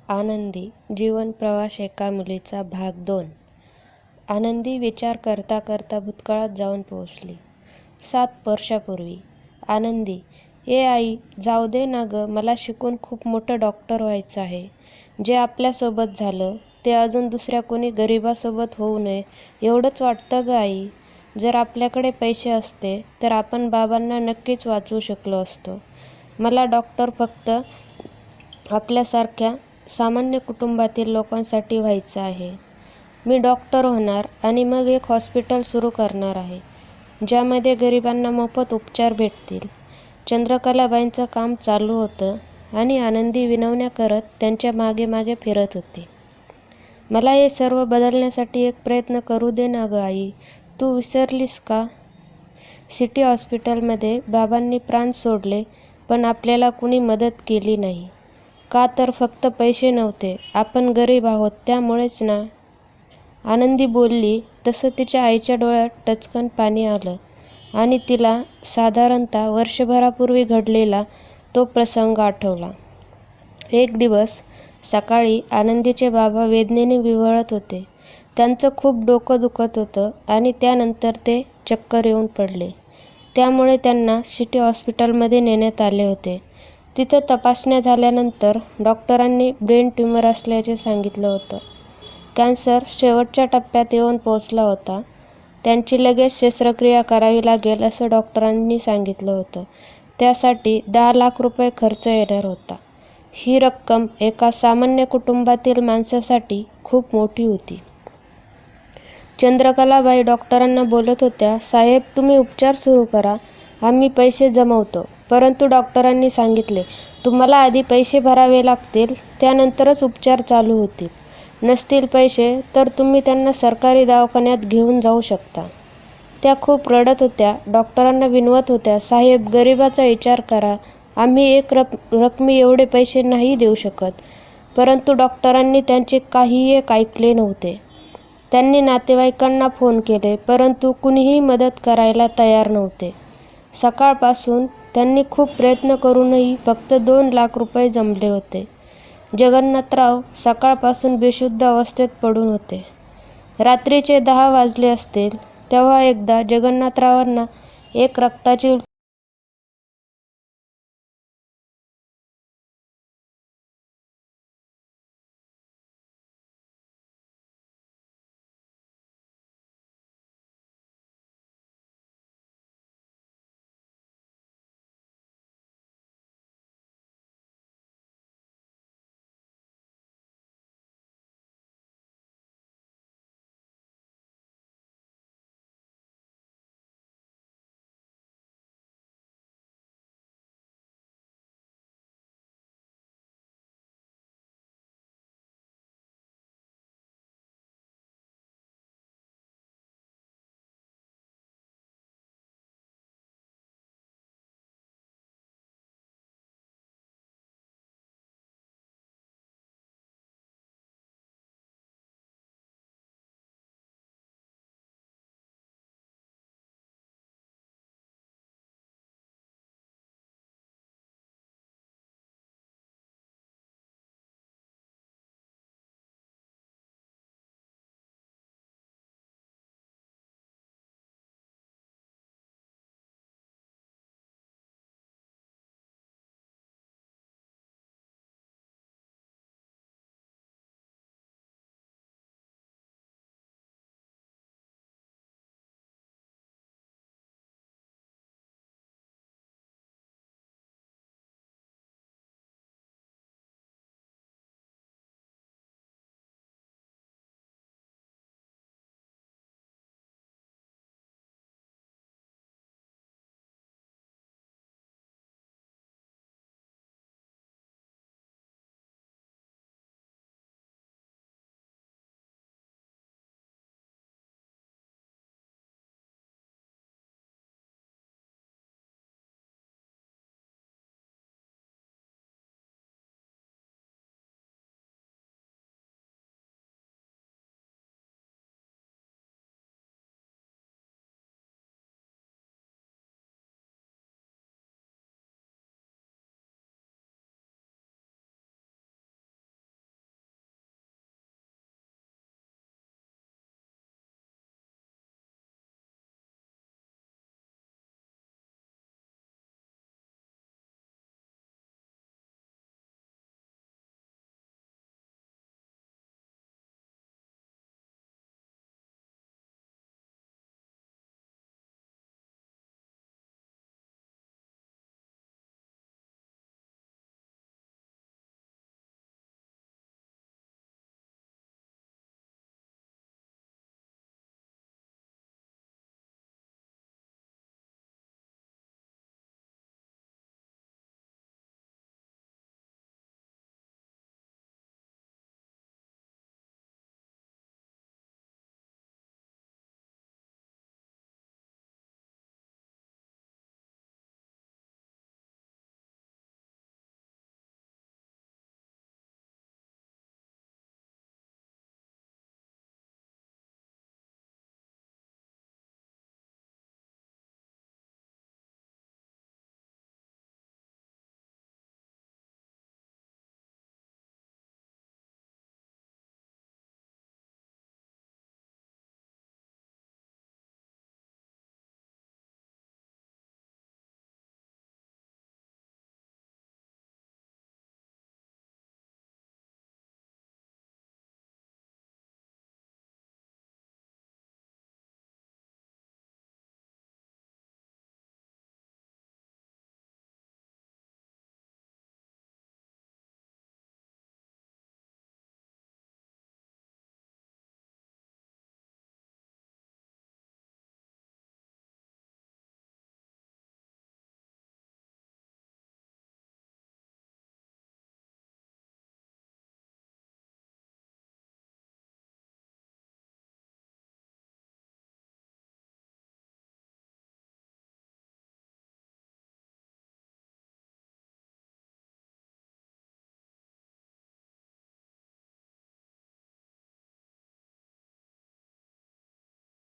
आनंदी जीवन प्रवास एका मुलीचा भाग 2. आनंदी विचार करता करता भूतकाळात जाऊन पोहोचली. 7 वर्षापूर्वी. आनंदी: ए आई, जाऊ दे ना गं, मला शिकून खूप मोठं डॉक्टर व्हायचं आहे. जे आपल्यासोबत झालं ते अजून दुसऱ्या कोणी गरिबासोबत होऊ नये एवढंच वाटतं गं आई. जर आपल्याकडे पैसे असते तर आपण बाबांना नक्कीच वाचवू शकलो असतो. मला डॉक्टर फक्त आपल्यासारख्या सामान्य कुटुंबातील लोकांसाठी व्हायचं आहे. मी डॉक्टर होणार आणि मग एक हॉस्पिटल सुरू करणार आहे, ज्यामध्ये गरिबांना मोफत उपचार भेटतील. चंद्रकलाबाईंचं काम चालू होतं आणि आनंदी विनवण्या करत त्यांच्या मागे मागे फिरत होती. मला हे सर्व बदलण्यासाठी एक प्रयत्न करू दे ना गं आई. तू विसरलीस का? सिटी हॉस्पिटलमध्ये बाबांनी प्राण सोडले, पण आपल्याला कुणी मदत केली नाही. का तर फक्त पैसे नव्हते. आपण गरीब आहोत त्यामुळेच ना. आनंदी बोलली तसं तिच्या आईच्या डोळ्यात टचकन पाणी आलं आणि तिला साधारणतः वर्षभरापूर्वी घडलेला तो प्रसंग आठवला. एक दिवस सकाळी आनंदीचे बाबा वेदनेने विव्हळत होते. त्यांचं खूप डोकं दुखत होतं आणि त्यानंतर ते चक्कर येऊन पडले. त्यामुळे त्यांना सिटी हॉस्पिटलमध्ये नेण्यात आले होते. तिथं तपासण्या झाल्यानंतर डॉक्टरांनी ब्रेन ट्यूमर असल्याचे सांगितलं होतं. कॅन्सर शेवटच्या टप्प्यात येऊन पोहोचला होता. त्यांची लगेच शस्त्रक्रिया करावी लागेल असं डॉक्टरांनी सांगितलं होतं. त्यासाठी 10 लाख रुपये खर्च येणार होता. ही रक्कम एका सामान्य कुटुंबातील माणसासाठी खूप मोठी होती. चंद्रकलाबाई डॉक्टरांना बोलत होत्या, साहेब तुम्ही उपचार सुरू करा, आम्ही पैसे जमवतो. परंतु डॉक्टरांनी सांगितले, तुम्हाला आधी पैसे भरावे लागतील, त्यानंतरच उपचार चालू होतील. नसतील पैसे तर तुम्ही त्यांना सरकारी दवाखान्यात घेऊन जाऊ शकता. त्या खूप रडत होत्या. डॉक्टरांना विनवत होत्या, साहेब गरिबाचा विचार करा, आम्ही एक रकमी एवढे पैसे नाही देऊ शकत. परंतु डॉक्टरांनी त्यांचे काही एक ऐकले नव्हते. त्यांनी नातेवाईकांना फोन केले, परंतु कुणीही मदत करायला तयार नव्हते. सकाळपासून त्यांनी खूप प्रयत्न करूनही फक्त 2 लाख रुपये जमले होते. जगन्नाथराव सकाळपासून बेशुद्ध अवस्थेत पडून होते. रात्रीचे 10 वाजले असतील तेव्हा एकदा जगन्नाथरावांना एक रक्ताची